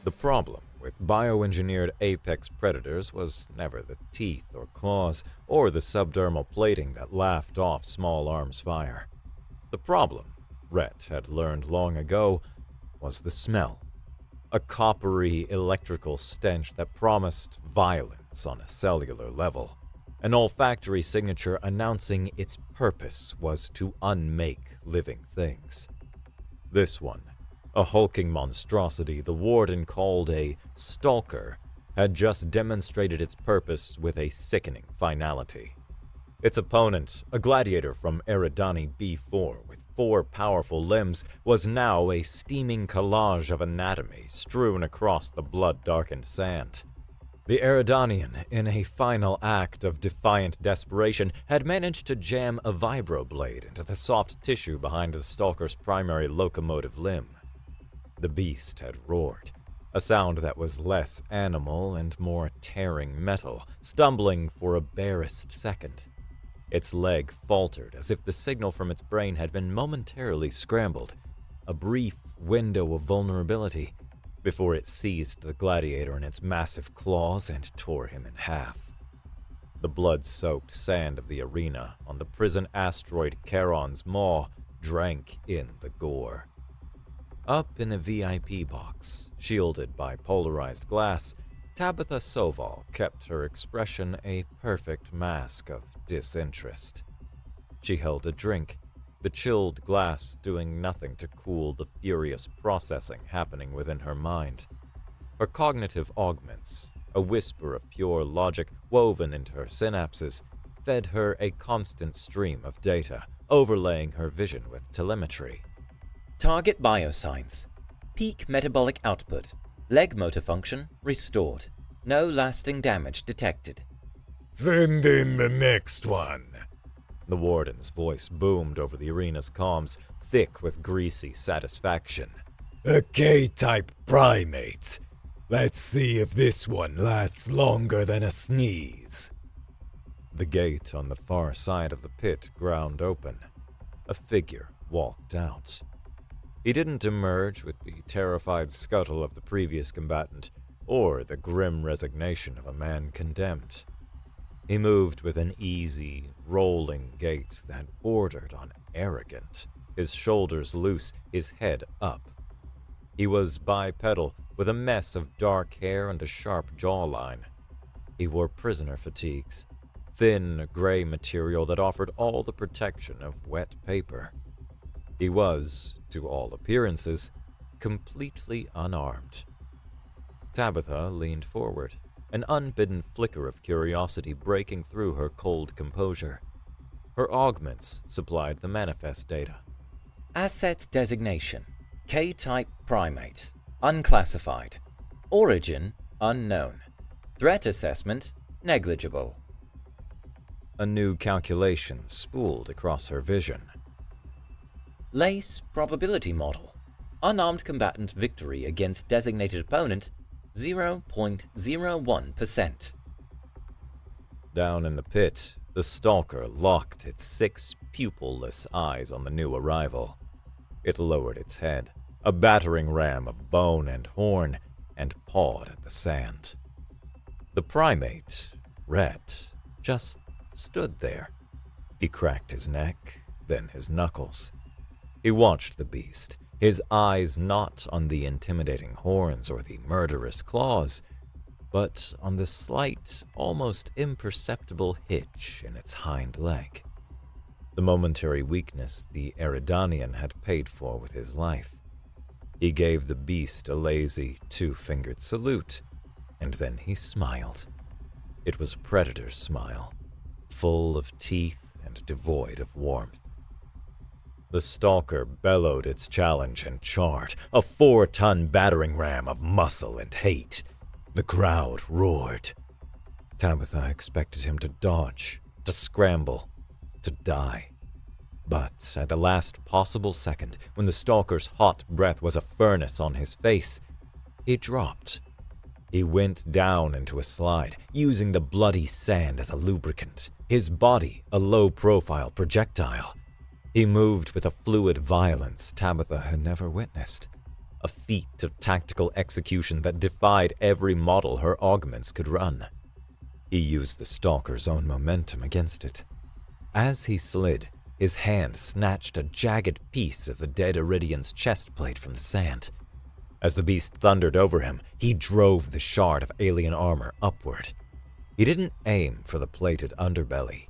The problem with bioengineered apex predators was never the teeth or claws or the subdermal plating that laughed off small arms fire. The problem, Rhett had learned long ago, was the smell. A coppery electrical stench that promised violence on a cellular level. An olfactory signature announcing its purpose was to unmake living things. This one, a hulking monstrosity the warden called a stalker, had just demonstrated its purpose with a sickening finality. Its opponent, a gladiator from Eridani B4 with 4 powerful limbs, was now a steaming collage of anatomy strewn across the blood-darkened sand. The Eridanian, in a final act of defiant desperation, had managed to jam a vibroblade into the soft tissue behind the stalker's primary locomotive limb. The beast had roared, a sound that was less animal and more tearing metal, stumbling for a barest second. Its leg faltered as if the signal from its brain had been momentarily scrambled, a brief window of vulnerability, before it seized the gladiator in its massive claws and tore him in half. The blood-soaked sand of the arena on the prison asteroid Charon's maw drank in the gore. Up in a VIP box, shielded by polarized glass, Tabitha Soval kept her expression a perfect mask of disinterest. She held a drink, the chilled glass doing nothing to cool the furious processing happening within her mind. Her cognitive augments, a whisper of pure logic woven into her synapses, fed her a constant stream of data, overlaying her vision with telemetry. Target biosigns. Peak metabolic output. Leg motor function restored. No lasting damage detected. Send in the next one. The warden's voice boomed over the arena's comms, thick with greasy satisfaction. A K-type primate. Let's see if this one lasts longer than a sneeze. The gate on the far side of the pit ground open. A figure walked out. He didn't emerge with the terrified scuttle of the previous combatant, or the grim resignation of a man condemned. He moved with an easy, rolling gait that bordered on arrogant, his shoulders loose, his head up. He was bipedal, with a mess of dark hair and a sharp jawline. He wore prisoner fatigues, thin, gray material that offered all the protection of wet paper. He was, to all appearances, completely unarmed. Tabitha leaned forward, an unbidden flicker of curiosity breaking through her cold composure. Her augments supplied the manifest data. Asset designation. K-type primate. Unclassified. Origin unknown. Threat assessment negligible. A new calculation spooled across her vision. Lace probability model. Unarmed combatant victory against designated opponent 0.01%. Down in the pit, the stalker locked its 6 pupilless eyes on the new arrival. It lowered its head, a battering ram of bone and horn, and pawed at the sand. The primate, Rhett, just stood there. He cracked his neck, then his knuckles. He watched the beast, his eyes not on the intimidating horns or the murderous claws, but on the slight, almost imperceptible hitch in its hind leg. The momentary weakness the Eridanian had paid for with his life. He gave the beast a lazy, 2-fingered salute, and then he smiled. It was a predator's smile, full of teeth and devoid of warmth. The stalker bellowed its challenge and charged, a 4-ton battering ram of muscle and hate. The crowd roared. Tabitha expected him to dodge, to scramble, to die. But at the last possible second, when the stalker's hot breath was a furnace on his face, he dropped. He went down into a slide, using the bloody sand as a lubricant, his body a low-profile projectile. He moved with a fluid violence Tabitha had never witnessed. a feat of tactical execution that defied every model her augments could run. He used the stalker's own momentum against it. As he slid, his hand snatched a jagged piece of the dead Iridian's chest plate from the sand. As the beast thundered over him, he drove the shard of alien armor upward. He didn't aim for the plated underbelly.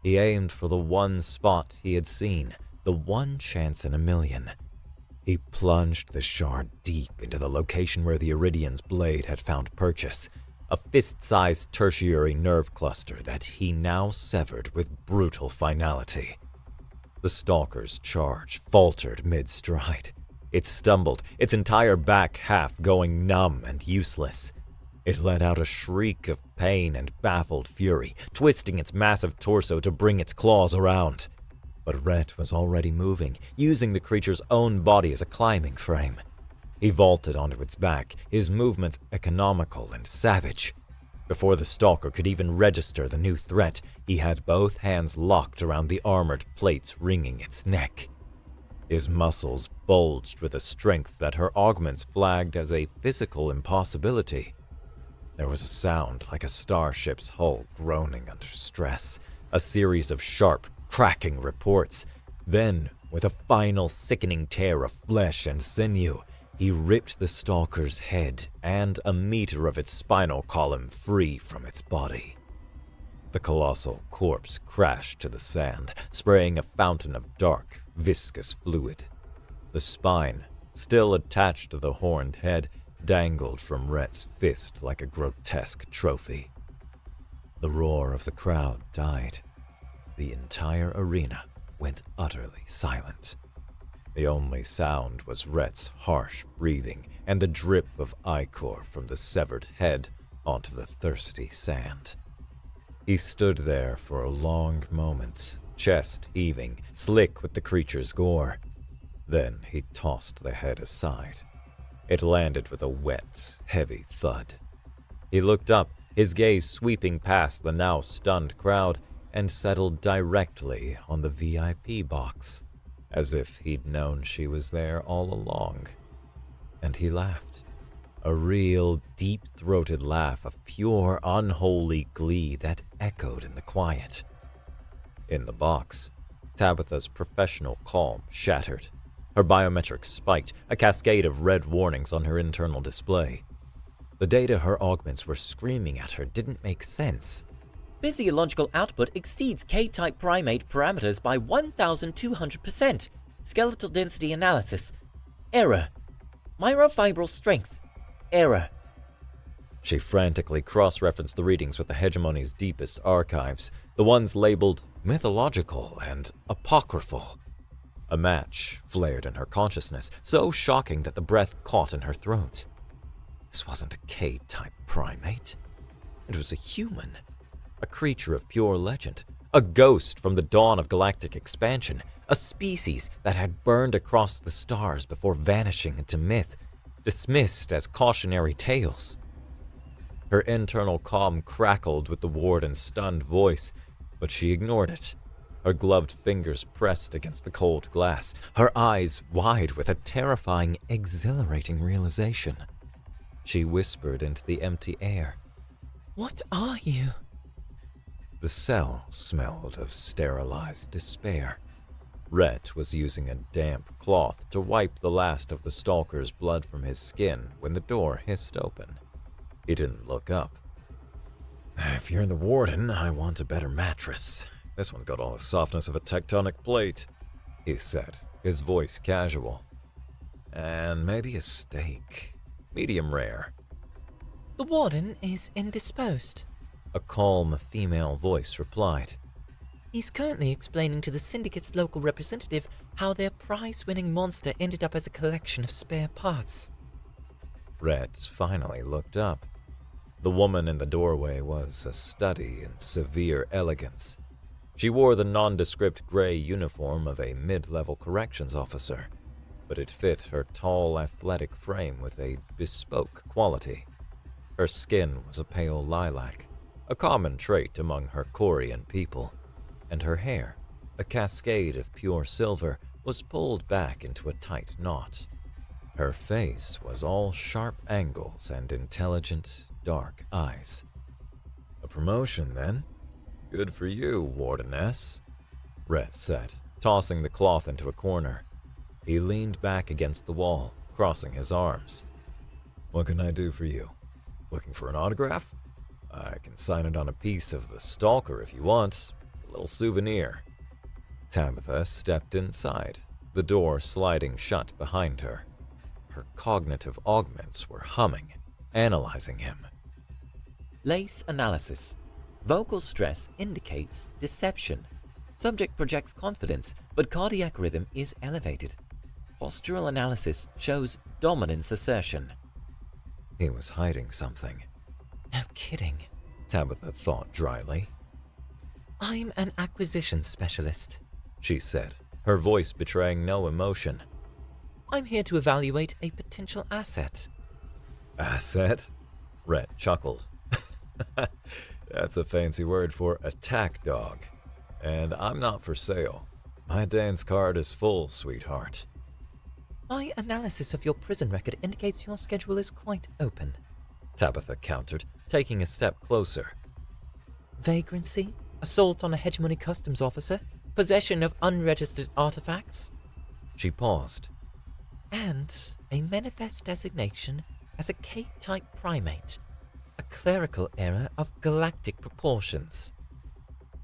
He aimed for the one spot he had seen, the one chance in a million. He plunged the shard deep into the location where the Iridian's blade had found purchase, a fist-sized tertiary nerve cluster that he now severed with brutal finality. The stalker's charge faltered mid-stride. It stumbled, its entire back half going numb and useless. It let out a shriek of pain and baffled fury, twisting its massive torso to bring its claws around. But Rhett was already moving, using the creature's own body as a climbing frame. He vaulted onto its back, his movements economical and savage. Before the stalker could even register the new threat, he had both hands locked around the armored plates ringing its neck. His muscles bulged with a strength that her augments flagged as a physical impossibility. There was a sound like a starship's hull groaning under stress, a series of sharp, cracking reports. Then, with a final sickening tear of flesh and sinew, he ripped the stalker's head and a meter of its spinal column free from its body. The colossal corpse crashed to the sand, spraying a fountain of dark, viscous fluid. The spine, still attached to the horned head, dangled from Rhett's fist like a grotesque trophy. The roar of the crowd died. The entire arena went utterly silent. The only sound was Rhett's harsh breathing and the drip of ichor from the severed head onto the thirsty sand. He stood there for a long moment, chest heaving, slick with the creature's gore. Then he tossed the head aside. It landed with a wet, heavy thud. He looked up, his gaze sweeping past the now stunned crowd, and settled directly on the VIP box, as if he'd known she was there all along. And he laughed. A real, deep-throated laugh of pure, unholy glee that echoed in the quiet. In the box, Tabitha's professional calm shattered. Her biometrics spiked, a cascade of red warnings on her internal display. The data her augments were screaming at her didn't make sense. Physiological output exceeds K-type primate parameters by 1,200%. Skeletal density analysis. Error. Myofibril strength. Error. She frantically cross-referenced the readings with the hegemony's deepest archives, the ones labeled mythological and apocryphal. A match flared in her consciousness, so shocking that the breath caught in her throat. This wasn't a K-type primate. It was a human, a creature of pure legend, a ghost from the dawn of galactic expansion, a species that had burned across the stars before vanishing into myth, dismissed as cautionary tales. Her internal calm crackled with the warden's stunned voice, but she ignored it. Her gloved fingers pressed against the cold glass, her eyes wide with a terrifying, exhilarating realization. She whispered into the empty air, "What are you?" The cell smelled of sterilized despair. Rhett was using a damp cloth to wipe the last of the stalker's blood from his skin when the door hissed open. He didn't look up. "If you're the warden, I want a better mattress. This one's got all the softness of a tectonic plate," he said, his voice casual. "And maybe a steak. Medium rare." "The warden is indisposed," a calm female voice replied. "He's currently explaining to the syndicate's local representative how their prize-winning monster ended up as a collection of spare parts." Rhett finally looked up. The woman in the doorway was a study in severe elegance. She wore the nondescript gray uniform of a mid-level corrections officer, but it fit her tall, athletic frame with a bespoke quality. Her skin was a pale lilac, a common trait among her Corian people, and her hair, a cascade of pure silver, was pulled back into a tight knot. Her face was all sharp angles and intelligent, dark eyes. A promotion, then? Good for you, Wardeness, Rhett said, tossing the cloth into a corner. He leaned back against the wall, crossing his arms. What can I do for you? Looking for an autograph? I can sign it on a piece of the Stalker if you want. A little souvenir. Tabitha stepped inside, the door sliding shut behind her. Her cognitive augments were humming, analyzing him. Lace analysis. Vocal stress indicates deception. Subject projects confidence, but cardiac rhythm is elevated. Postural analysis shows dominance assertion. He was hiding something. No kidding. Tabitha thought dryly. I'm an acquisition specialist, She said, her voice betraying no emotion. I'm here to evaluate a potential asset. Asset? Rhett chuckled. That's a fancy word for attack dog. And I'm not for sale. My dance card is full, sweetheart. My analysis of your prison record indicates your schedule is quite open, Tabitha countered, taking a step closer. Vagrancy, assault on a hegemony customs officer, possession of unregistered artifacts. She paused. And a manifest designation as a K-type primate, a clerical error of galactic proportions.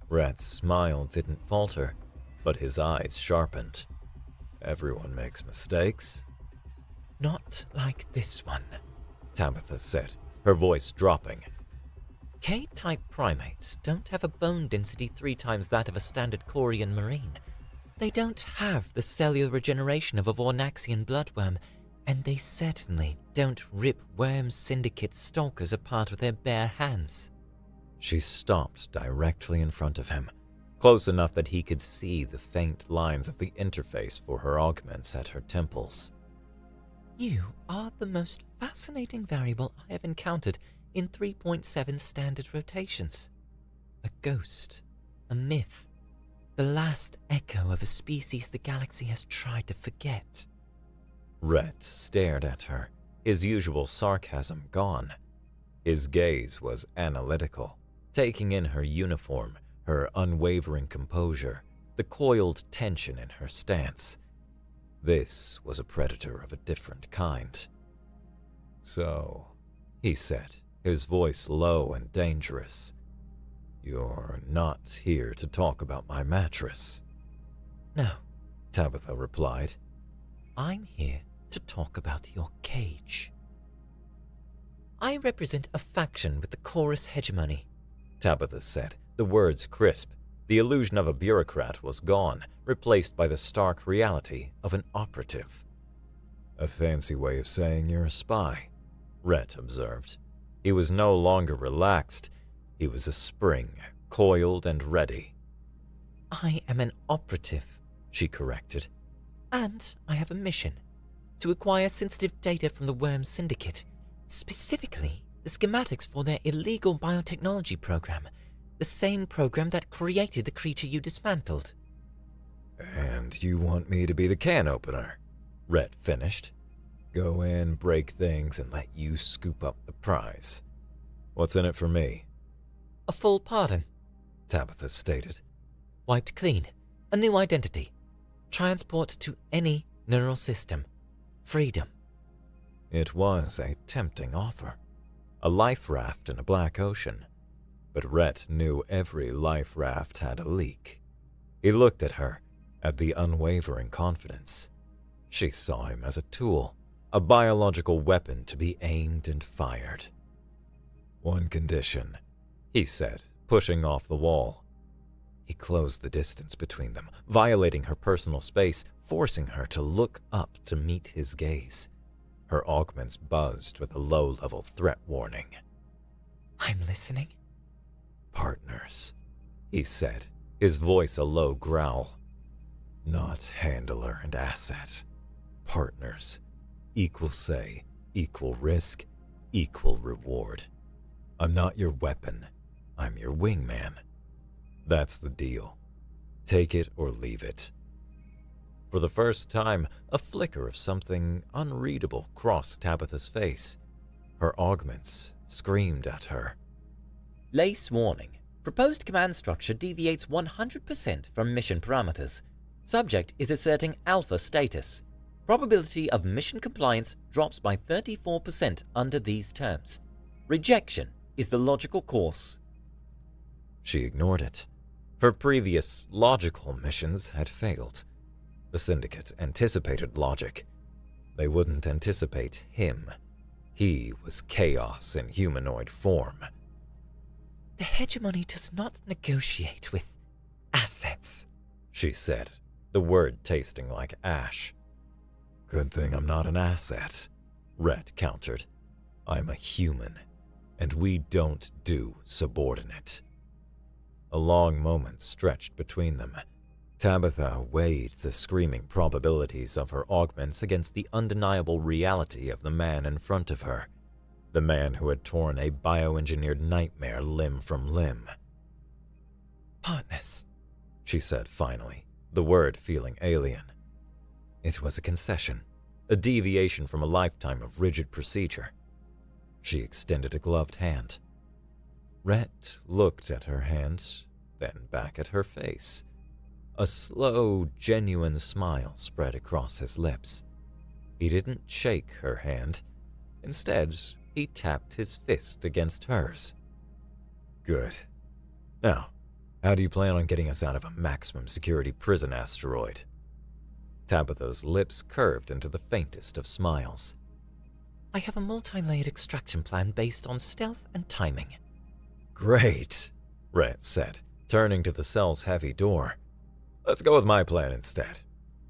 Rhett's smile didn't falter, but his eyes sharpened. Everyone makes mistakes. Not like this one, Tabitha said, her voice dropping. K-type primates don't have a bone density 3 times that of a standard Corian marine. They don't have the cellular regeneration of a Vornaxian bloodworm, and they certainly don't rip Worm Syndicate stalkers apart with their bare hands. She stopped directly in front of him, close enough that he could see the faint lines of the interface for her augments at her temples. You are the most fascinating variable I have encountered in 3.7 standard rotations. A ghost, a myth, the last echo of a species the galaxy has tried to forget. Rhett stared at her, his usual sarcasm gone. His gaze was analytical, taking in her uniform, her unwavering composure, the coiled tension in her stance. This was a predator of a different kind. So, he said, his voice low and dangerous, you're not here to talk about my mattress. No, Tabitha replied. I'm here to talk about your cage. I represent a faction with the Chorus hegemony, Tabitha said, the words crisp. The illusion of a bureaucrat was gone, replaced by the stark reality of an operative. A fancy way of saying you're a spy, Rhett observed. He was no longer relaxed. He was a spring, coiled and ready. I am an operative, she corrected. And I have a mission, to acquire sensitive data from the Worm Syndicate, specifically the schematics for their illegal biotechnology program, the same program that created the creature you dismantled. And you want me to be the can opener? Rhett finished. Go in, break things, and let you scoop up the prize. What's in it for me? A full pardon, Tabitha stated. Wiped clean, a new identity, transport to any neural system, freedom. It was a tempting offer. A life raft in a black ocean. But Rhett knew every life raft had a leak. He looked at her, at the unwavering confidence. She saw him as a tool, a biological weapon to be aimed and fired. One condition, he said, pushing off the wall. He closed the distance between them, violating her personal space, forcing her to look up to meet his gaze. Her augments buzzed with a low-level threat warning. I'm listening. Partners, he said, his voice a low growl. Not handler and asset. Partners. Equal say, equal risk, equal reward. I'm not your weapon. I'm your wingman. That's the deal. Take it or leave it. For the first time, a flicker of something unreadable crossed Tabitha's face. Her augments screamed at her. Lace warning. Proposed command structure deviates 100% from mission parameters. Subject is asserting alpha status. Probability of mission compliance drops by 34% under these terms. Rejection is the logical course. She ignored it. Her previous logical missions had failed. The Syndicate anticipated logic. They wouldn't anticipate him. He was chaos in humanoid form. The hegemony does not negotiate with assets, she said, the word tasting like ash. Good thing I'm not an asset, Rhett countered. I'm a human, and we don't do subordinate. A long moment stretched between them. Tabitha weighed the screaming probabilities of her augments against the undeniable reality of the man in front of her, the man who had torn a bioengineered nightmare limb from limb. Partners, she said finally, the word feeling alien. It was a concession, a deviation from a lifetime of rigid procedure. She extended a gloved hand. Rhett looked at her hand, then back at her face. A slow, genuine smile spread across his lips. He didn't shake her hand. Instead, he tapped his fist against hers. Good. Now, how do you plan on getting us out of a maximum security prison asteroid? Tabitha's lips curved into the faintest of smiles. I have a multi-layered extraction plan based on stealth and timing. Great, Rhett said, turning to the cell's heavy door. Let's go with my plan instead.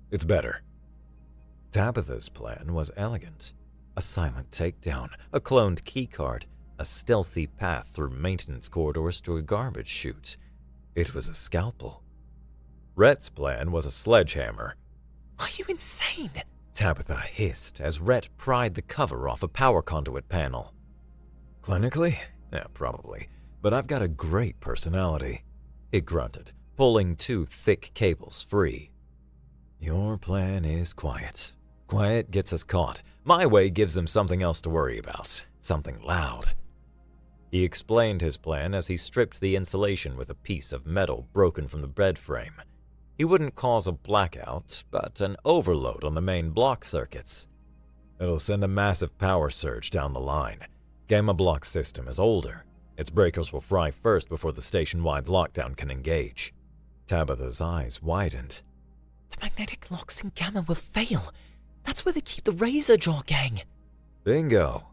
It's better. Tabitha's plan was elegant. A silent takedown, a cloned keycard, a stealthy path through maintenance corridors to a garbage chute. It was a scalpel. Rhett's plan was a sledgehammer. Are you insane? Tabitha hissed as Rhett pried the cover off a power conduit panel. Clinically? Yeah, probably. But I've got a great personality, he grunted, pulling two thick cables free. Your plan is quiet. Quiet gets us caught. My way gives them something else to worry about. Something loud. He explained his plan as he stripped the insulation with a piece of metal broken from the bed frame. He wouldn't cause a blackout, but an overload on the main block circuits. It'll send a massive power surge down the line. Gamma Block's system is older. Its breakers will fry first before the station-wide lockdown can engage. Tabitha's eyes widened. The magnetic locks in Gamma will fail. That's where they keep the Razor Jaw gang. Bingo,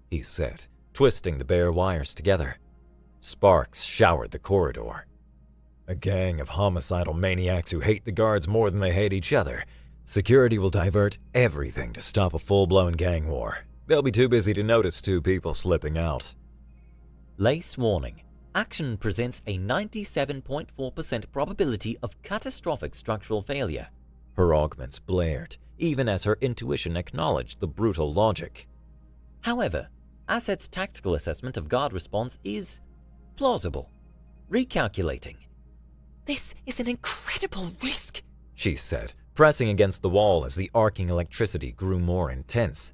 he said, twisting the bare wires together. Sparks showered the corridor. A gang of homicidal maniacs who hate the guards more than they hate each other. Security will divert everything to stop a full-blown gang war. They'll be too busy to notice two people slipping out. Lace warning. Action presents a 97.4% probability of catastrophic structural failure. Her augments blared, even as her intuition acknowledged the brutal logic. However, Asset's tactical assessment of guard response is plausible. Recalculating. This is an incredible risk, she said, pressing against the wall as the arcing electricity grew more intense.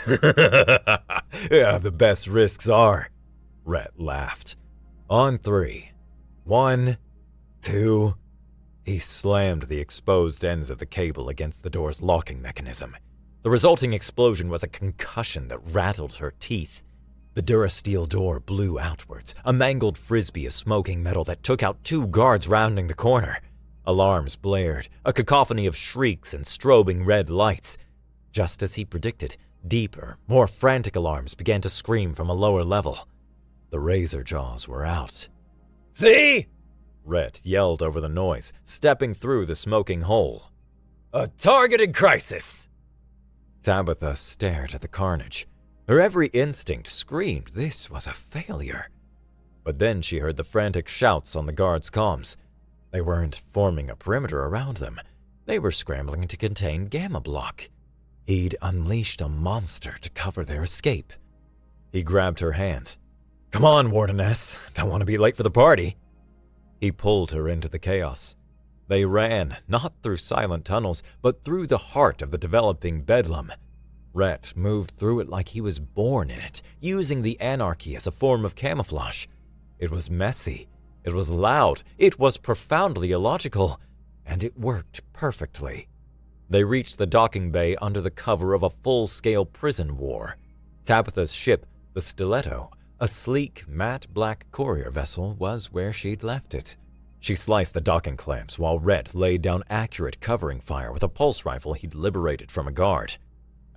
Yeah, the best risks are. Rhett laughed. On 3. 1, 2. He slammed the exposed ends of the cable against the door's locking mechanism. The resulting explosion was a concussion that rattled her teeth. The Durasteel door blew outwards, a mangled frisbee of smoking metal that took out 2 guards rounding the corner. Alarms blared, a cacophony of shrieks and strobing red lights. Just as he predicted, deeper, more frantic alarms began to scream from a lower level. The razor jaws were out. See? Rhett yelled over the noise, stepping through the smoking hole. A targeted crisis! Tabitha stared at the carnage. Her every instinct screamed this was a failure. But then she heard the frantic shouts on the guards' comms. They weren't forming a perimeter around them. They were scrambling to contain Gamma Block. He'd unleashed a monster to cover their escape. He grabbed her hand. Come on, Wardeness. Don't want to be late for the party. He pulled her into the chaos. They ran, not through silent tunnels, but through the heart of the developing bedlam. Rhett moved through it like he was born in it, using the anarchy as a form of camouflage. It was messy, it was loud, it was profoundly illogical, and it worked perfectly. They reached the docking bay under the cover of a full-scale prison war. Tabitha's ship, the Stiletto, a sleek, matte black courier vessel, was where she'd left it. She sliced the docking clamps while Rhett laid down accurate covering fire with a pulse rifle he'd liberated from a guard.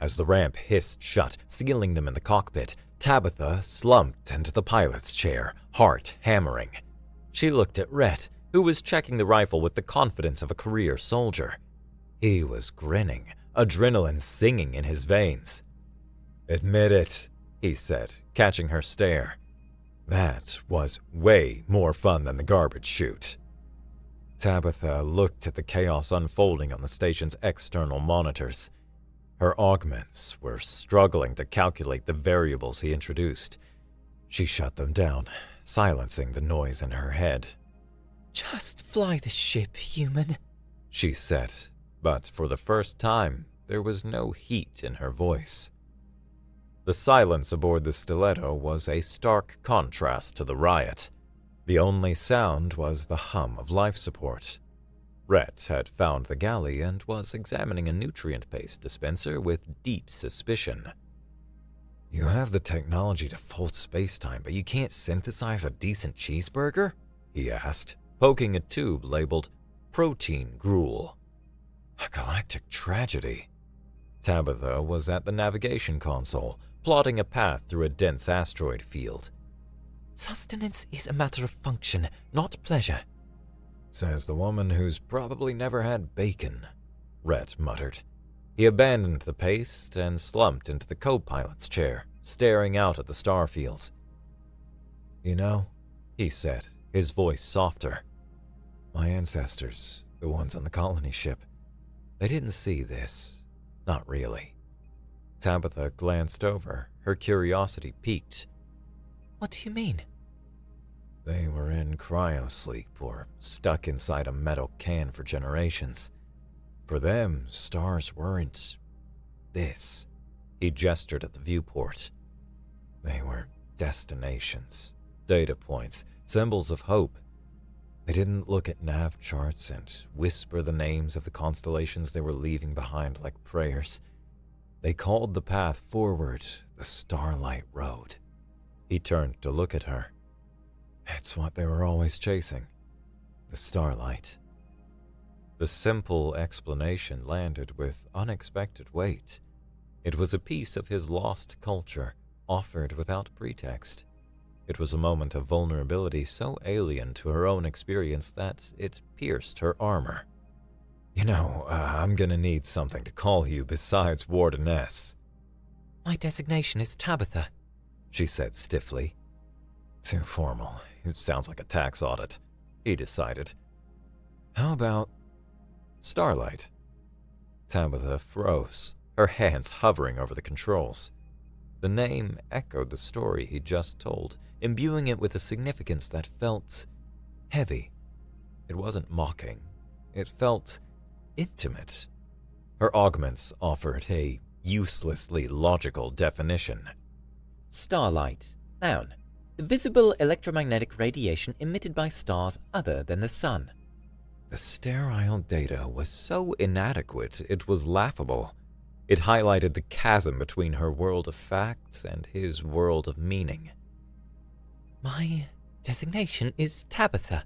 As the ramp hissed shut, sealing them in the cockpit, Tabitha slumped into the pilot's chair, heart hammering. She looked at Rhett, who was checking the rifle with the confidence of a career soldier. He was grinning, adrenaline singing in his veins. "Admit it," he said, catching her stare. "That was way more fun than the garbage chute." Tabitha looked at the chaos unfolding on the station's external monitors. Her augments were struggling to calculate the variables he introduced. She shut them down, silencing the noise in her head. "Just fly the ship, human," she said, but for the first time, there was no heat in her voice. The silence aboard the Stiletto was a stark contrast to the riot. The only sound was the hum of life support. Rhett had found the galley and was examining a nutrient paste dispenser with deep suspicion. "You have the technology to fold spacetime, but you can't synthesize a decent cheeseburger?" he asked, poking a tube labeled protein gruel. A galactic tragedy. Tabitha was at the navigation console, plotting a path through a dense asteroid field. "Sustenance is a matter of function, not pleasure," says the woman who's probably never had bacon, Rhett muttered. He abandoned the paste and slumped into the co-pilot's chair, staring out at the starfield. "You know," he said, his voice softer, "my ancestors, the ones on the colony ship, they didn't see this. Not really." Tabitha glanced over, her curiosity piqued. "What do you mean?" "They were in cryosleep or stuck inside a metal can for generations. For them, stars weren't this." He gestured at the viewport. "They were destinations, data points, symbols of hope. They didn't look at nav charts and whisper the names of the constellations they were leaving behind like prayers. They called the path forward the Starlight Road." He turned to look at her. "It's what they were always chasing. The starlight." The simple explanation landed with unexpected weight. It was a piece of his lost culture, offered without pretext. It was a moment of vulnerability so alien to her own experience that it pierced her armor. "You know, I'm gonna need something to call you besides Wardeness." "My designation is Tabitha," she said stiffly. "Too formal. It sounds like a tax audit," he decided. "How about Starlight?" Tabitha froze, her hands hovering over the controls. The name echoed the story he'd just told, imbuing it with a significance that felt heavy. It wasn't mocking. It felt intimate. Her augments offered a uselessly logical definition. Starlight. Noun. The visible electromagnetic radiation emitted by stars other than the sun. The sterile data was so inadequate it was laughable. It highlighted the chasm between her world of facts and his world of meaning. "My designation is Tabitha,"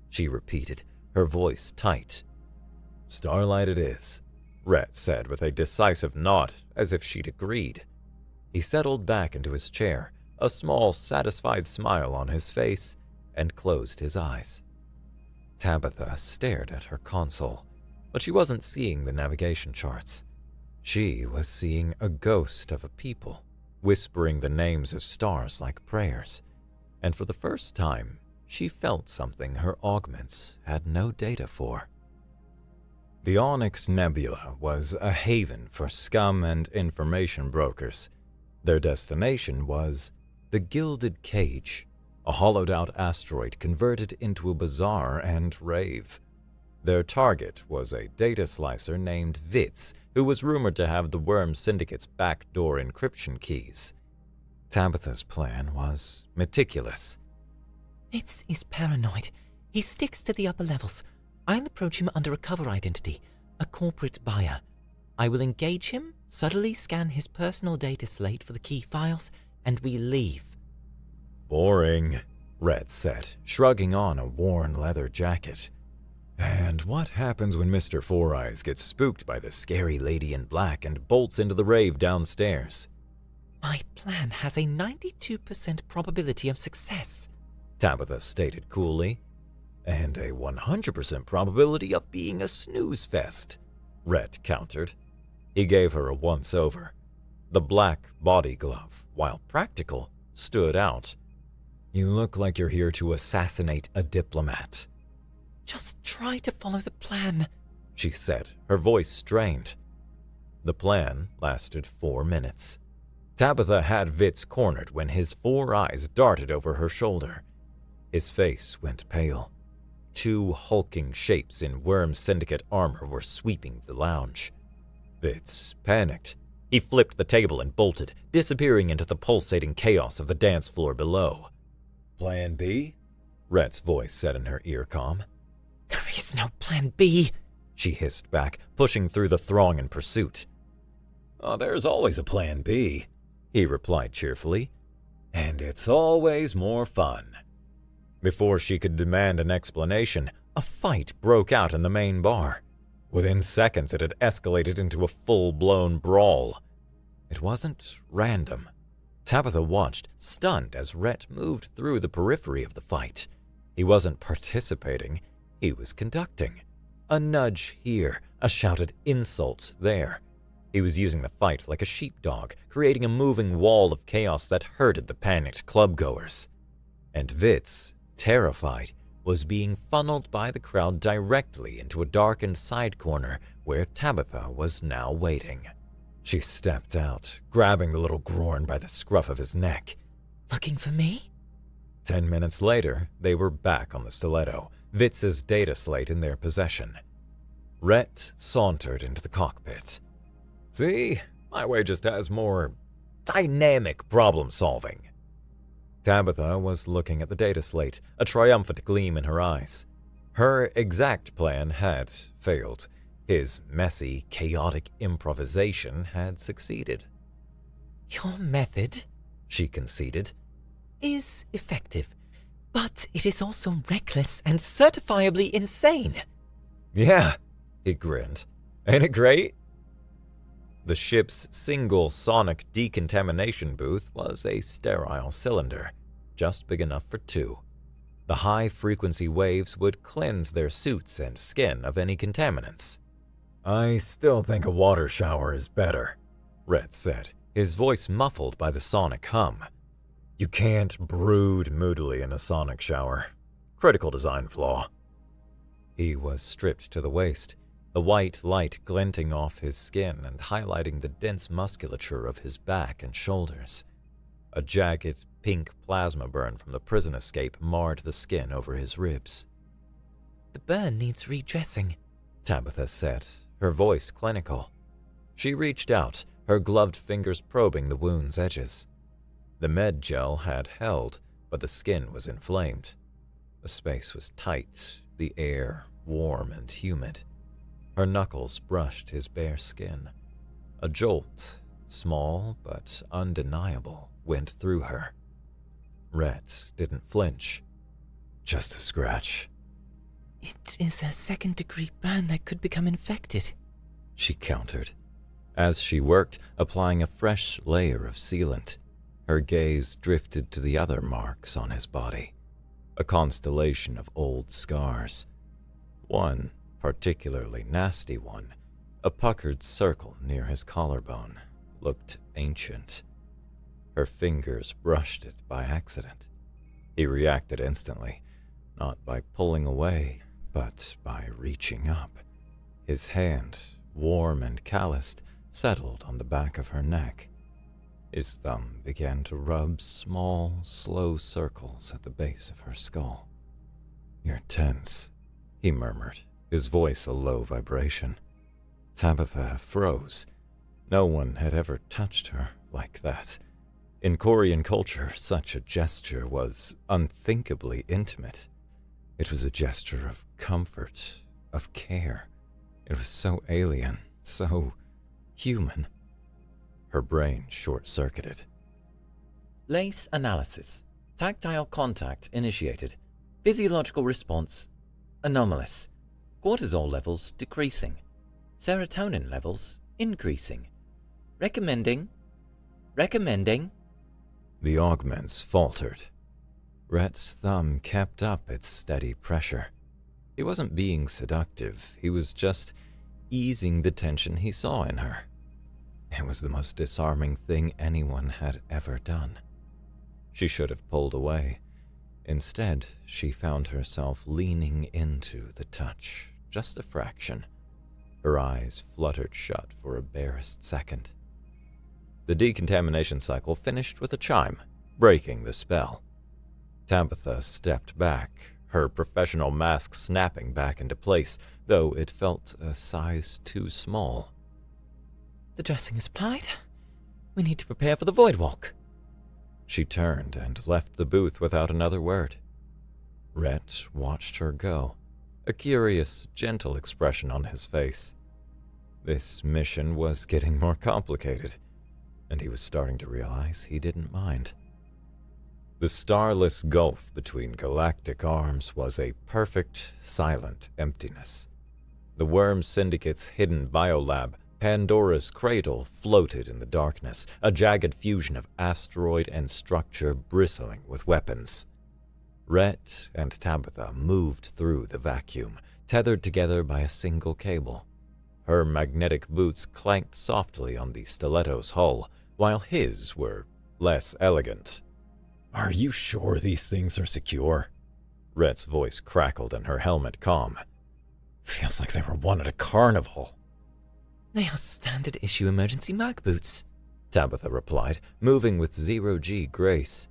she repeated, her voice tight. "Starlight it is," Rhett said with a decisive nod, as if she'd agreed. He settled back into his chair, a small, satisfied smile on his face, and closed his eyes. Tabitha stared at her console, but she wasn't seeing the navigation charts. She was seeing a ghost of a people, whispering the names of stars like prayers, and for the first time, she felt something her augments had no data for. The Onyx Nebula was a haven for scum and information brokers. Their destination was the Gilded Cage, a hollowed-out asteroid converted into a bazaar and rave. Their target was a data slicer named Vitz, who was rumored to have the Worm Syndicate's backdoor encryption keys. Tabitha's plan was meticulous. Fitz is paranoid. He sticks to the upper levels. I'll approach him under a cover identity, a corporate buyer. I will engage him, subtly scan his personal data slate for the key files, and we leave. Boring, Rhett said, shrugging on a worn leather jacket. And what happens when Mr. Four Eyes gets spooked by the scary lady in black and bolts into the rave downstairs? My plan has a 92% probability of success, Tabitha stated coolly. And a 100% probability of being a snooze fest, Rhett countered. He gave her a once-over. The black body glove, while practical, stood out. You look like you're here to assassinate a diplomat. Just try to follow the plan, she said, her voice strained. The plan lasted 4 minutes. Tabitha had Vitz cornered when his 4 eyes darted over her shoulder. His face went pale. 2 hulking shapes in Worm Syndicate armor were sweeping the lounge. Vitz panicked. He flipped the table and bolted, disappearing into the pulsating chaos of the dance floor below. Plan B? Rhett's voice said in her earcom. There is no plan B, she hissed back, pushing through the throng in pursuit. Oh, there's always a plan B, he replied cheerfully. And it's always more fun. Before she could demand an explanation, a fight broke out in the main bar. Within seconds, it had escalated into a full-blown brawl. It wasn't random. Tabitha watched, stunned, as Rhett moved through the periphery of the fight. He wasn't participating, he was conducting. A nudge here, a shouted insult there. He was using the fight like a sheepdog, creating a moving wall of chaos that herded the panicked clubgoers. And Vitz, terrified, was being funneled by the crowd directly into a darkened side corner where Tabitha was now waiting. She stepped out, grabbing the little Grorn by the scruff of his neck. Looking for me? 10 minutes later, they were back on the stiletto, Vitz's data slate in their possession. Rhett sauntered into the cockpit. See, my way just has more dynamic problem-solving. Tabitha was looking at the data slate, a triumphant gleam in her eyes. Her exact plan had failed. His messy, chaotic improvisation had succeeded. Your method, she conceded, is effective, but it is also reckless and certifiably insane. Yeah, he grinned. Ain't it great? The ship's single sonic decontamination booth was a sterile cylinder, just big enough for 2. The high-frequency waves would cleanse their suits and skin of any contaminants. I still think a water shower is better, Rhett said, his voice muffled by the sonic hum. You can't brood moodily in a sonic shower. Critical design flaw. He was stripped to the waist, the white light glinting off his skin and highlighting the dense musculature of his back and shoulders. A jagged, pink plasma burn from the prison escape marred the skin over his ribs. The burn needs redressing, Tabitha said, her voice clinical. She reached out, her gloved fingers probing the wound's edges. The med gel had held, but the skin was inflamed. The space was tight, the air warm and humid. Her knuckles brushed his bare skin. A jolt, small but undeniable, went through her. Rhett didn't flinch. Just a scratch. It is a second-degree burn that could become infected, she countered. As she worked, applying a fresh layer of sealant, her gaze drifted to the other marks on his body, a constellation of old scars. One particularly nasty one, a puckered circle near his collarbone, looked ancient. Her fingers brushed it by accident. He reacted instantly, not by pulling away, but by reaching up. His hand, warm and calloused, settled on the back of her neck. His thumb began to rub small, slow circles at the base of her skull. You're tense, he murmured, his voice a low vibration. Tabitha froze. No one had ever touched her like that. In Korean culture, such a gesture was unthinkably intimate. It was a gesture of comfort, of care. It was so alien, so human. Her brain short-circuited. Lace analysis. Tactile contact initiated. Physiological response anomalous. Cortisol levels decreasing. Serotonin levels increasing. Recommending. The augments faltered. Rhett's thumb kept up its steady pressure. He wasn't being seductive, he was just easing the tension he saw in her. It was the most disarming thing anyone had ever done. She should have pulled away. Instead, she found herself leaning into the touch, just a fraction. Her eyes fluttered shut for a barest second. The decontamination cycle finished with a chime, breaking the spell. Tabitha stepped back, her professional mask snapping back into place, though it felt a size too small. The dressing is applied. We need to prepare for the void walk. She turned and left the booth without another word. Rhett watched her go, a curious, gentle expression on his face. This mission was getting more complicated, and he was starting to realize he didn't mind. The starless gulf between galactic arms was a perfect, silent emptiness. The Worm Syndicate's hidden biolab, Pandora's cradle, floated in the darkness, a jagged fusion of asteroid and structure bristling with weapons. Rhett and Tabitha moved through the vacuum, tethered together by a single cable. Her magnetic boots clanked softly on the stiletto's hull, while his were less elegant. Are you sure these things are secure? Rhett's voice crackled in her helmet comm. Feels like they were won at a carnival. They are standard issue emergency mag boots, Tabitha replied, moving with zero-G grace.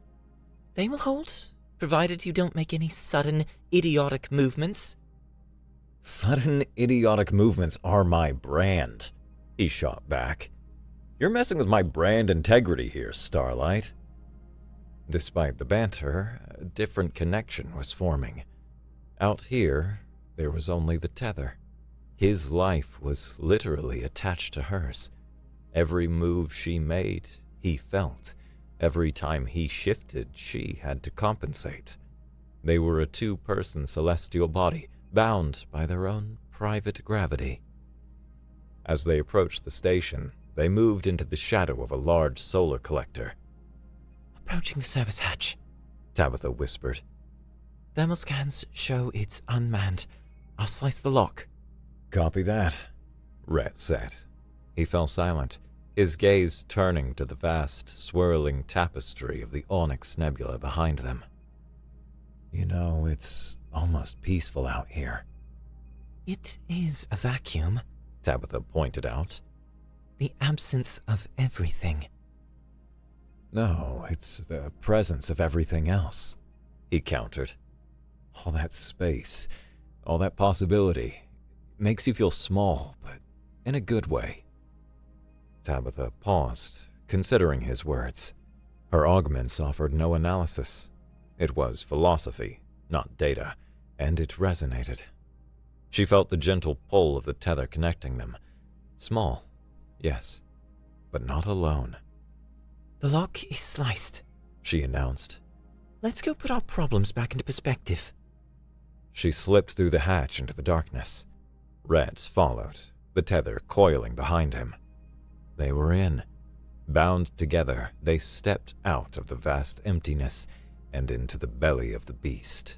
They will hold, provided you don't make any sudden, idiotic movements. Sudden, idiotic movements are my brand, He shot back. You're messing with my brand integrity here, Starlight. Despite the banter, a different connection was forming. Out here, there was only the tether. His life was literally attached to hers. Every move she made, he felt. Every time he shifted, she had to compensate. They were a two-person celestial body, bound by their own private gravity. As they approached the station, they moved into the shadow of a large solar collector. Approaching the service hatch, Tabitha whispered. Thermal scans show it's unmanned. I'll slice the lock. Copy that, Rhett said. He fell silent, his gaze turning to the vast, swirling tapestry of the Onyx Nebula behind them. You know, it's almost peaceful out here. It is a vacuum, Tabitha pointed out. The absence of everything. No, it's the presence of everything else, he countered. All that space, all that possibility, makes you feel small, but in a good way. Tabitha paused, considering his words. Her augments offered no analysis. It was philosophy, not data, and it resonated. She felt the gentle pull of the tether connecting them. Small, yes, but not alone. The lock is sliced, she announced. Let's go put our problems back into perspective. She slipped through the hatch into the darkness. Rhett followed, the tether coiling behind him. They were in. Bound together, they stepped out of the vast emptiness and into the belly of the beast.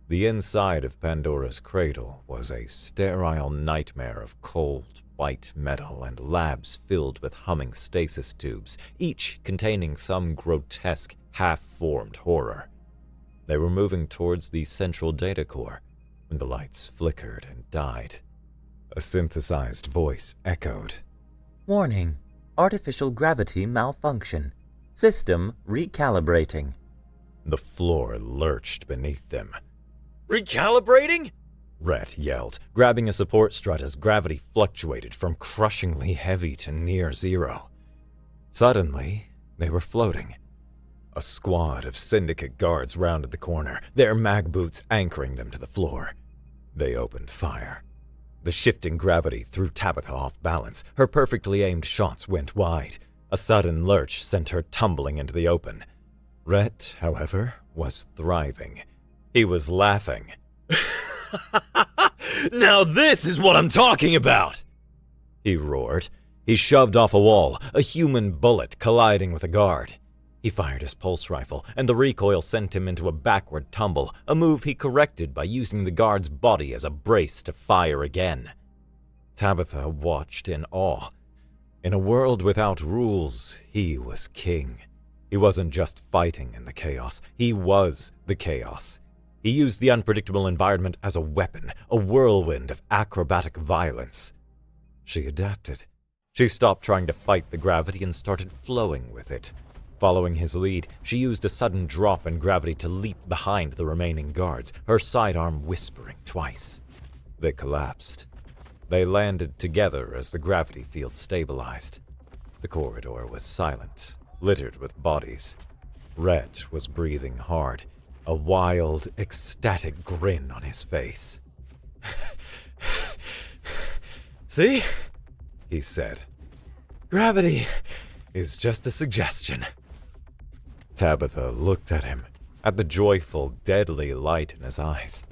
The inside of Pandora's cradle was a sterile nightmare of cold, white metal and labs filled with humming stasis tubes, each containing some grotesque, half-formed horror. They were moving towards the central data core when the lights flickered and died. A synthesized voice echoed. Warning. Artificial gravity malfunction. System recalibrating. The floor lurched beneath them. Recalibrating? Rhett yelled, grabbing a support strut as gravity fluctuated from crushingly heavy to near zero. Suddenly, they were floating. A squad of Syndicate guards rounded the corner, their mag boots anchoring them to the floor. They opened fire. The shifting gravity threw Tabitha off balance. Her perfectly aimed shots went wide. A sudden lurch sent her tumbling into the open. Rhett, however, was thriving. He was laughing. Now this is what I'm talking about! He roared. He shoved off a wall, a human bullet colliding with a guard. He fired his pulse rifle, and the recoil sent him into a backward tumble, a move he corrected by using the guard's body as a brace to fire again. Tabitha watched in awe. In a world without rules, he was king. He wasn't just fighting in the chaos, he was the chaos. He used the unpredictable environment as a weapon, a whirlwind of acrobatic violence. She adapted. She stopped trying to fight the gravity and started flowing with it. Following his lead, she used a sudden drop in gravity to leap behind the remaining guards, her sidearm whispering twice. They collapsed. They landed together as the gravity field stabilized. The corridor was silent, littered with bodies. Rhett was breathing hard, a wild, ecstatic grin on his face. See? He said. Gravity is just a suggestion. Tabitha looked at him, at the joyful, deadly light in his eyes.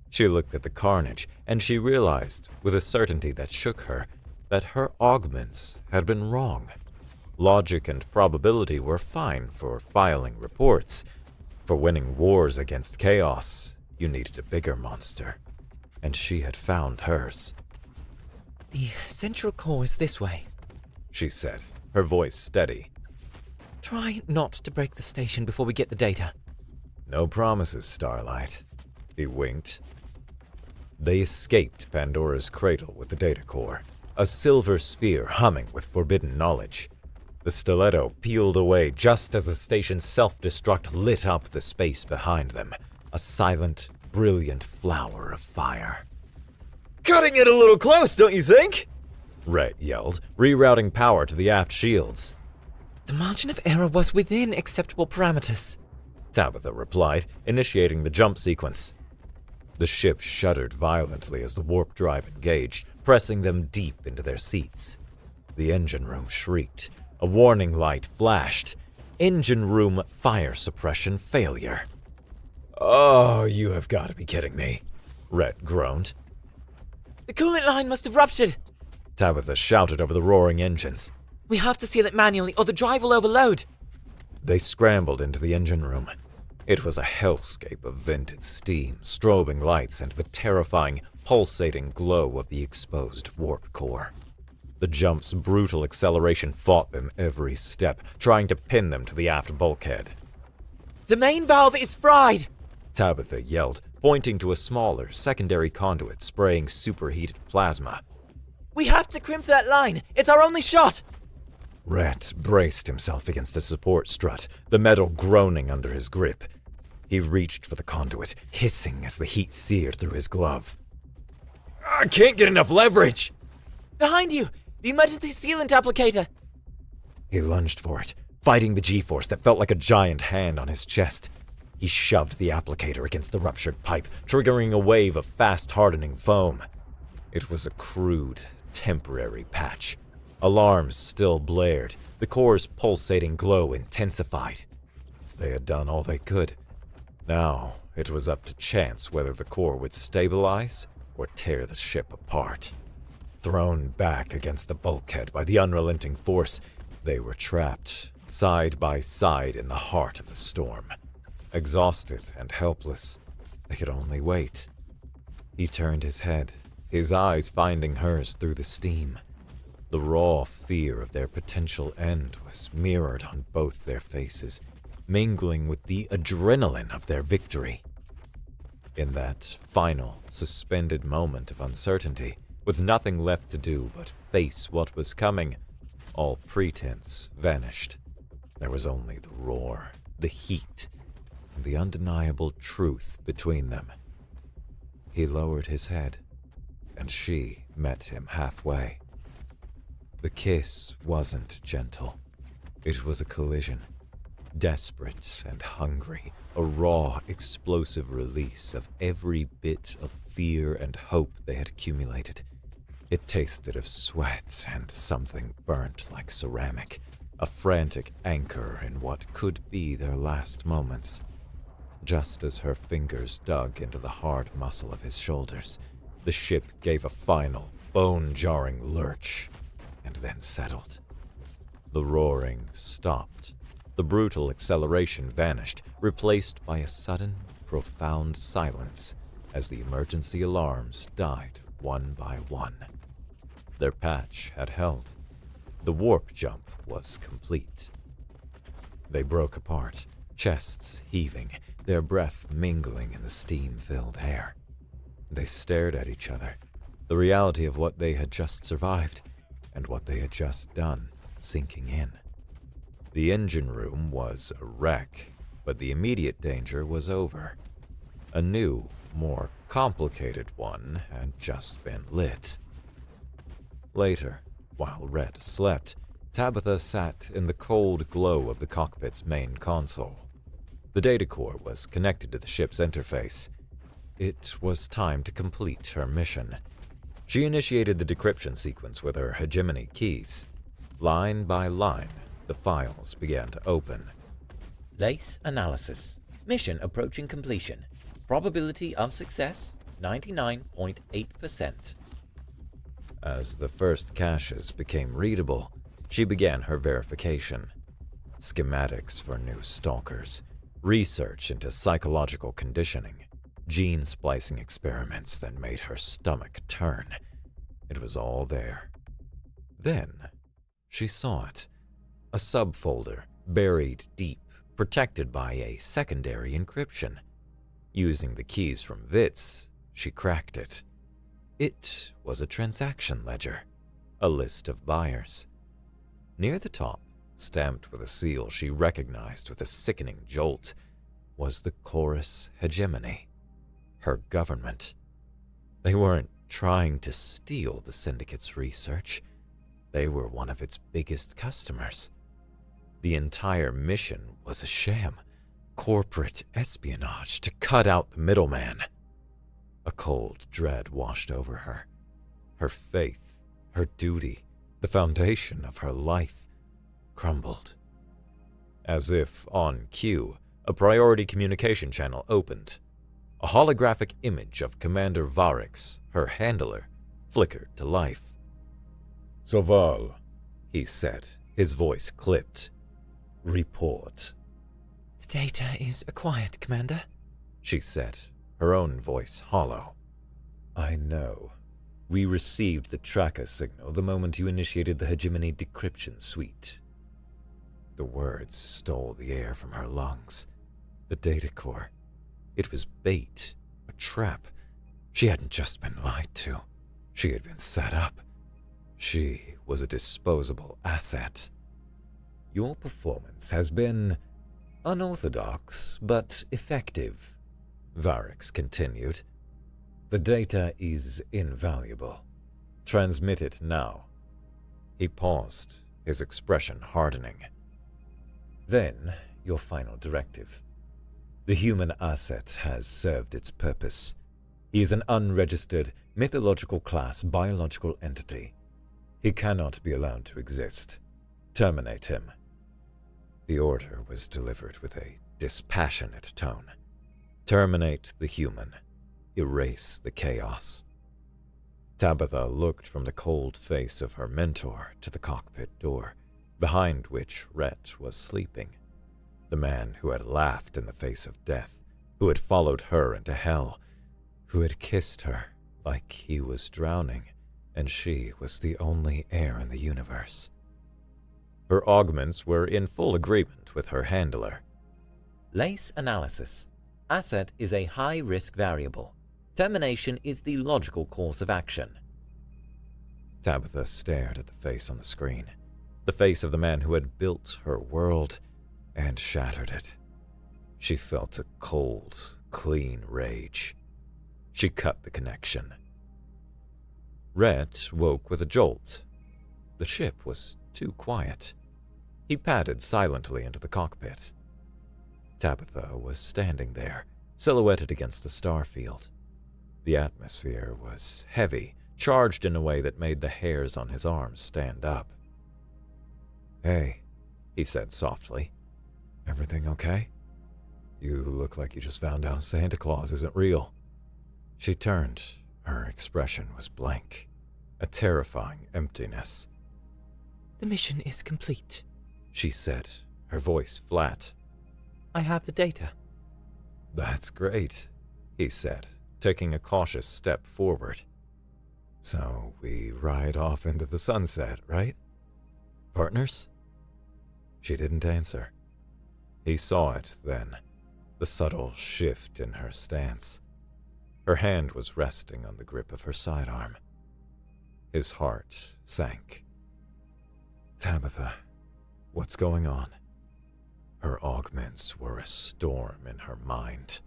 She looked at the carnage, and she realized, with a certainty that shook her, that her augments had been wrong. Logic and probability were fine for filing reports. For winning wars against chaos, you needed a bigger monster, and she had found hers. The central core is this way, she said, her voice steady. Try not to break the station before we get the data. No promises, Starlight. He winked. They escaped Pandora's cradle with the data core, a silver sphere humming with forbidden knowledge. The stiletto peeled away just as the station's self-destruct lit up the space behind them, a silent, brilliant flower of fire. Cutting it a little close, don't you think? Rhett yelled, rerouting power to the aft shields. The margin of error was within acceptable parameters, Tabitha replied, initiating the jump sequence. The ship shuddered violently as the warp drive engaged, pressing them deep into their seats. The engine room shrieked. A warning light flashed. Engine room fire suppression failure. Oh, you have got to be kidding me, Rhett groaned. The coolant line must have ruptured, Tabitha shouted over the roaring engines. We have to seal it manually or the drive will overload. They scrambled into the engine room. It was a hellscape of vented steam, strobing lights, and the terrifying, pulsating glow of the exposed warp core. The jump's brutal acceleration fought them every step, trying to pin them to the aft bulkhead. The main valve is fried, Tabitha yelled, pointing to a smaller, secondary conduit spraying superheated plasma. We have to crimp that line. It's our only shot. Rhett braced himself against a support strut, the metal groaning under his grip. He reached for the conduit, hissing as the heat seared through his glove. I can't get enough leverage! Behind you! The emergency sealant applicator! He lunged for it, fighting the G-force that felt like a giant hand on his chest. He shoved the applicator against the ruptured pipe, triggering a wave of fast-hardening foam. It was a crude, temporary patch. Alarms still blared. The core's pulsating glow intensified. They had done all they could. Now, it was up to chance whether the core would stabilize or tear the ship apart. Thrown back against the bulkhead by the unrelenting force, they were trapped, side by side in the heart of the storm. Exhausted and helpless, they could only wait. He turned his head, his eyes finding hers through the steam. The raw fear of their potential end was mirrored on both their faces, mingling with the adrenaline of their victory. In that final, suspended moment of uncertainty, with nothing left to do but face what was coming, all pretense vanished. There was only the roar, the heat, and the undeniable truth between them. he lowered his head, and she met him halfway. The kiss wasn't gentle. It was a collision. Desperate and hungry, a raw, explosive release of every bit of fear and hope they had accumulated. It tasted of sweat and something burnt like ceramic, a frantic anchor in what could be their last moments. Just as her fingers dug into the hard muscle of his shoulders, the ship gave a final, bone-jarring lurch, and then settled. The roaring stopped. The brutal acceleration vanished, replaced by a sudden, profound silence as the emergency alarms died one by one. Their patch had held. The warp jump was complete. They broke apart, chests heaving, their breath mingling in the steam-filled air. They stared at each other, the reality of what they had just survived and what they had just done sinking in. The engine room was a wreck, but the immediate danger was over. A new, more complicated one had just been lit. Later, while Rhett slept, Tabitha sat in the cold glow of the cockpit's main console. The data core was connected to the ship's interface. It was time to complete her mission. She initiated the decryption sequence with her hegemony keys. Line by line, the files began to open. Lace analysis. Mission approaching completion. Probability of success 99.8%. As the first caches became readable, she began her verification. Schematics for new stalkers, research into psychological conditioning, gene splicing experiments that made her stomach turn. It was all there. Then she saw it. A subfolder, buried deep, protected by a secondary encryption. Using the keys from Vitz, she cracked it. It was a transaction ledger, a list of buyers. Near the top, stamped with a seal she recognized with a sickening jolt, was the Chorus hegemony, her government. They weren't trying to steal the Syndicate's research. They were one of its biggest customers. The entire mission was a sham, corporate espionage to cut out the middleman. A cold dread washed over her. Her faith, her duty, the foundation of her life, crumbled. As if on cue, a priority communication channel opened. A holographic image of Commander Varix, her handler, flickered to life. "Soval," he said, his voice clipped. "Report." The data is acquired, Commander, she said, her own voice hollow. "I know. We received the tracker signal the moment you initiated the hegemony decryption suite." The words stole the air from her lungs. The data core. It was bait, a trap. She hadn't just been lied to. She had been set up. She was a disposable asset. "Your performance has been unorthodox but effective," Varix continued. "The data is invaluable. Transmit it now." He paused, his expression hardening. "Then, your final directive. The human asset has served its purpose. He is an unregistered, mythological class biological entity. He cannot be allowed to exist. Terminate him." The order was delivered with a dispassionate tone. Terminate the human. Erase the chaos. Tabitha looked from the cold face of her mentor to the cockpit door, behind which Rhett was sleeping. The man who had laughed in the face of death, who had followed her into hell, who had kissed her like he was drowning and she was the only air in the universe. Her augments were in full agreement with her handler. Lace analysis. Asset is a high-risk variable. Termination is the logical course of action. Tabitha stared at the face on the screen, the face of the man who had built her world and shattered it. She felt a cold, clean rage. She cut the connection. Rhett woke with a jolt. The ship was too quiet. He padded silently into the cockpit. Tabitha was standing there, silhouetted against the starfield. The atmosphere was heavy, charged in a way that made the hairs on his arms stand up. "Hey," he said softly. "Everything okay? You look like you just found out Santa Claus isn't real." She turned. Her expression was blank, a terrifying emptiness. "The mission is complete," she said, her voice flat. "I have the data." "That's great," he said, taking a cautious step forward. "So we ride off into the sunset, right? Partners?" She didn't answer. He saw it then, the subtle shift in her stance. Her hand was resting on the grip of her sidearm. His heart sank. "Tabitha, what's going on?" Her augments were a storm in her mind.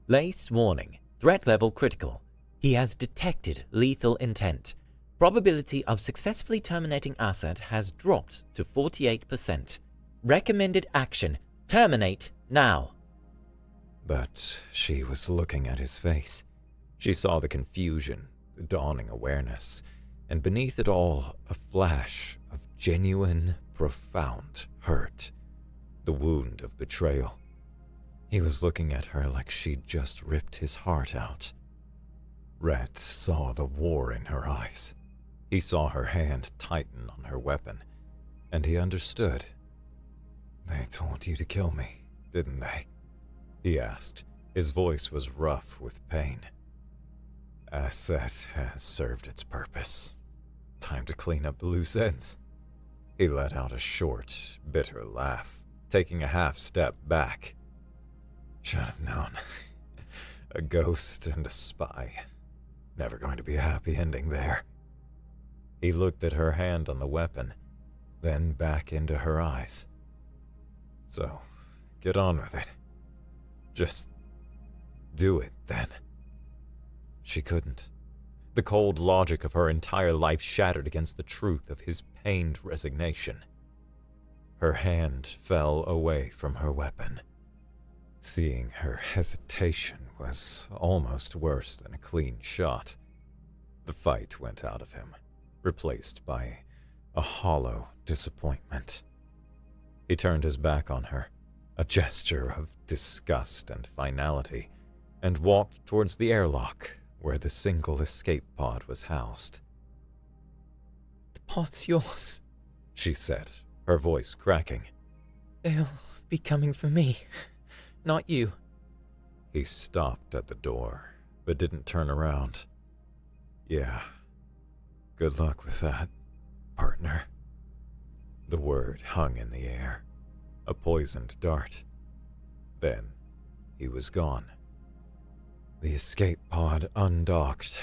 Lace warning. Threat level critical. He has detected lethal intent. Probability of successfully terminating asset has dropped to 48%. Recommended action. Terminate now. But she was looking at his face. She saw the confusion, the dawning awareness, and beneath it all, a flash of genuine, profound hurt. The wound of betrayal. He was looking at her like she'd just ripped his heart out. Rhett saw the war in her eyes. He saw her hand tighten on her weapon, and he understood. "They told you to kill me, didn't they?" he asked. His voice was rough with pain. "Asset has served its purpose. Time to clean up the loose ends." He let out a short, bitter laugh, taking a half step back. "Should have known. A ghost and a spy. Never going to be a happy ending there." He looked at her hand on the weapon, then back into her eyes. "So, get on with it. Just do it, then." She couldn't. The cold logic of her entire life shattered against the truth of his pained resignation. Her hand fell away from her weapon. Seeing her hesitation was almost worse than a clean shot. The fight went out of him, replaced by a hollow disappointment. He turned his back on her, a gesture of disgust and finality, and walked towards the airlock where the single escape pod was housed. "The pod's yours," she said, her voice cracking. "They'll be coming for me, not you." He stopped at the door, but didn't turn around. "Yeah, good luck with that, partner." The word hung in the air, a poisoned dart. Then he was gone. The escape pod undocked.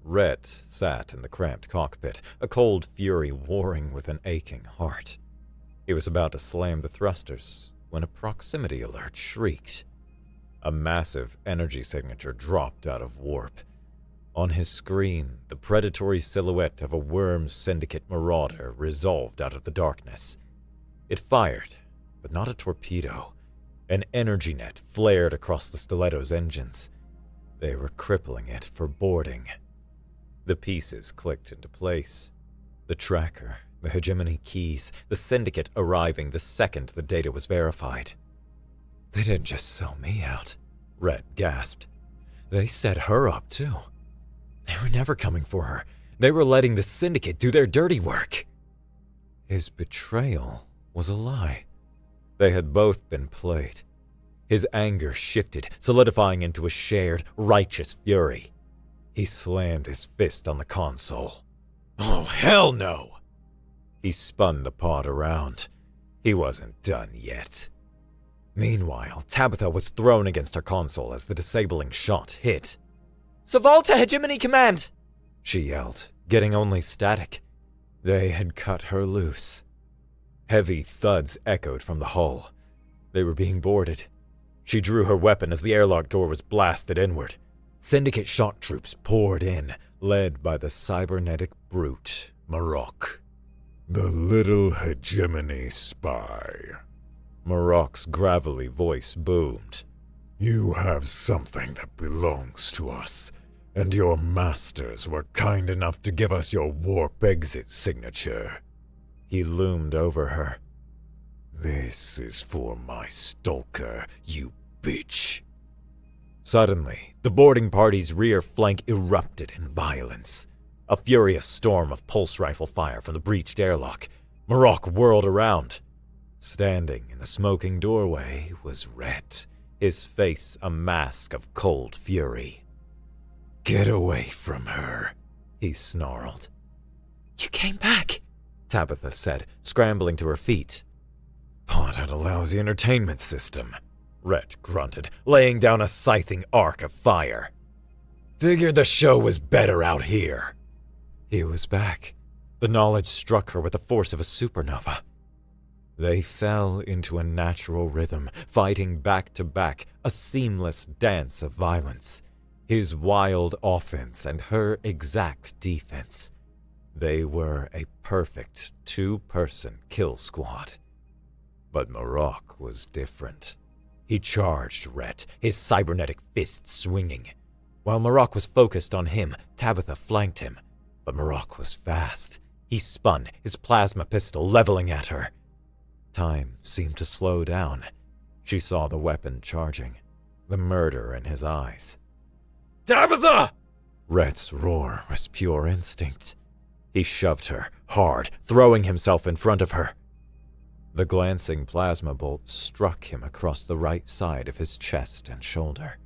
Rhett sat in the cramped cockpit, a cold fury warring with an aching heart. He was about to slam the thrusters when a proximity alert shrieked. A massive energy signature dropped out of warp. On his screen, the predatory silhouette of a worm syndicate marauder resolved out of the darkness. It fired, but not a torpedo. An energy net flared across the stiletto's engines. They were crippling it for boarding. The pieces clicked into place. The tracker, the hegemony keys, the syndicate arriving the second the data was verified. "They didn't just sell me out," Rhett gasped. "They set her up, too. They were never coming for her. They were letting the syndicate do their dirty work." His betrayal was a lie. They had both been played. His anger shifted, solidifying into a shared, righteous fury. He slammed his fist on the console. "Oh, hell no!" He spun the pod around. He wasn't done yet. Meanwhile, Tabitha was thrown against her console as the disabling shot hit. "Savalta Hegemony Command!" she yelled, getting only static. They had cut her loose. Heavy thuds echoed from the hull. They were being boarded. She drew her weapon as the airlock door was blasted inward. Syndicate shock troops poured in, led by the cybernetic brute, Marok. The little hegemony spy. Marok's gravelly voice boomed. You have something that belongs to us, and your masters were kind enough to give us your warp exit signature. He loomed over her. This is for my stalker, you bitch. Suddenly, the boarding party's rear flank erupted in violence. A furious storm of pulse rifle fire from the breached airlock. Marok whirled around. Standing in the smoking doorway was Rhett, his face a mask of cold fury. Get away from her, he snarled. You came back, Tabitha said, scrambling to her feet. Pod had a lousy entertainment system, Rhett grunted, laying down a scything arc of fire. Figured the show was better out here. He was back. The knowledge struck her with the force of a supernova. They fell into a natural rhythm, fighting back to back, a seamless dance of violence. His wild offense and her exact defense. They were a perfect two-person kill squad. But Marok was different. He charged Rhett, his cybernetic fist swinging. While Marok was focused on him, Tabitha flanked him. But Marok was fast. He spun, his plasma pistol leveling at her. Time seemed to slow down. She saw the weapon charging, the murder in his eyes. Tabitha! Rhett's roar was pure instinct. He shoved her, hard, throwing himself in front of her. The glancing plasma bolt struck him across the right side of his chest and shoulder.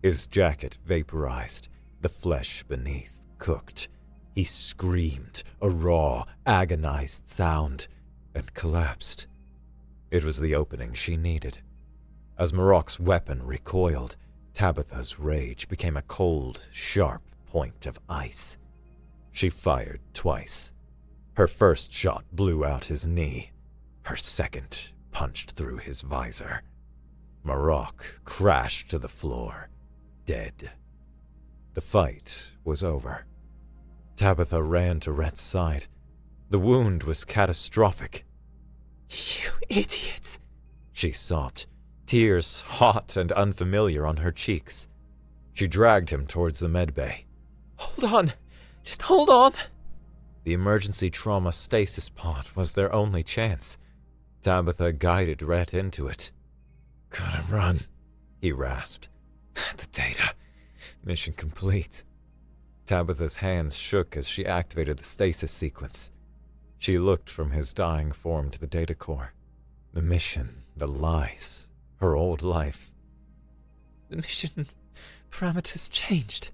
His jacket vaporized, the flesh beneath cooked. He screamed, a raw, agonized sound, and collapsed. It was the opening she needed. As Marok's weapon recoiled, Tabitha's rage became a cold, sharp point of ice. She fired twice. Her first shot blew out his knee. Her second punched through his visor. Marok crashed to the floor, dead. The fight was over. Tabitha ran to Rhett's side. The wound was catastrophic. You idiot, she sobbed, tears hot and unfamiliar on her cheeks. She dragged him towards the medbay. Hold on, just hold on. The emergency trauma stasis pod was their only chance. Tabitha guided Rhett into it. Gotta run, he rasped. The data. Mission complete. Tabitha's hands shook as she activated the stasis sequence. She looked from his dying form to the data core. The mission, the lies, her old life. The mission parameters changed,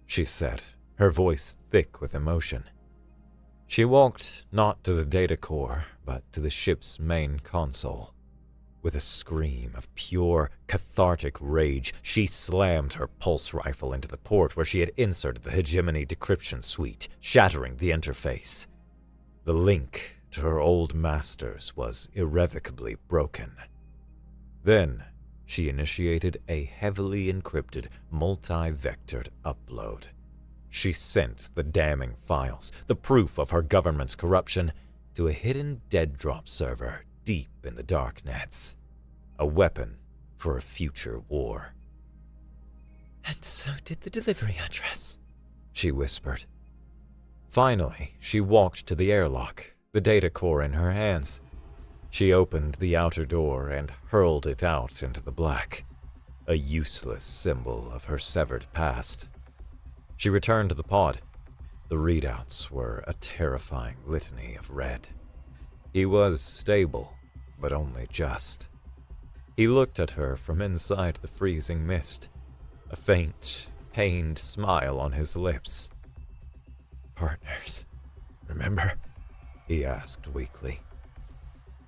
she said, her voice thick with emotion. She walked not to the data core, but to the ship's main console. With a scream of pure, cathartic rage, she slammed her pulse rifle into the port where she had inserted the hegemony decryption suite, shattering the interface. The link to her old masters was irrevocably broken. Then, she initiated a heavily encrypted, multi-vectored upload. She sent the damning files, the proof of her government's corruption, to a hidden dead drop server deep in the dark nets. A weapon for a future war. And so did the delivery address, she whispered. Finally, she walked to the airlock, the data core in her hands. She opened the outer door and hurled it out into the black, a useless symbol of her severed past. She returned to the pod. The readouts were a terrifying litany of red. He was stable, but only just. He looked at her from inside the freezing mist, a faint, pained smile on his lips. Partners, remember? He asked weakly.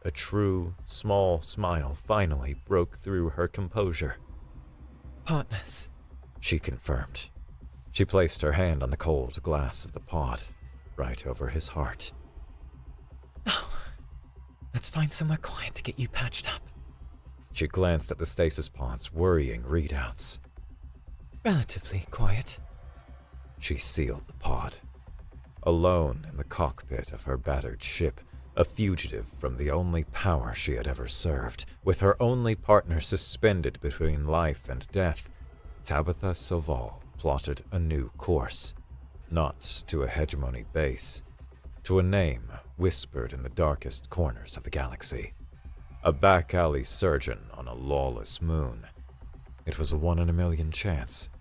A true, small smile finally broke through her composure. Partners, she confirmed. She placed her hand on the cold glass of the pod, right over his heart. Oh, let's find somewhere quiet to get you patched up. She glanced at the stasis pod's worrying readouts. Relatively quiet. She sealed the pod. Alone in the cockpit of her battered ship, a fugitive from the only power she had ever served, with her only partner suspended between life and death, Tabitha Soval plotted a new course. Not to a hegemony base, to a name whispered in the darkest corners of the galaxy. A back-alley surgeon on a lawless moon. It was a 1 in a million chance.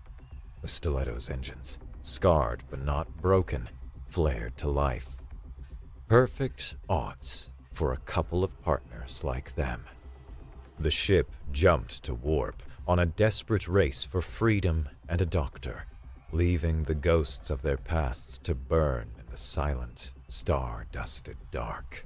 The Stiletto's engines, scarred but not broken, flared to life. Perfect odds for a couple of partners like them. The ship jumped to warp on a desperate race for freedom and a doctor, leaving the ghosts of their pasts to burn in the silent, star-dusted dark.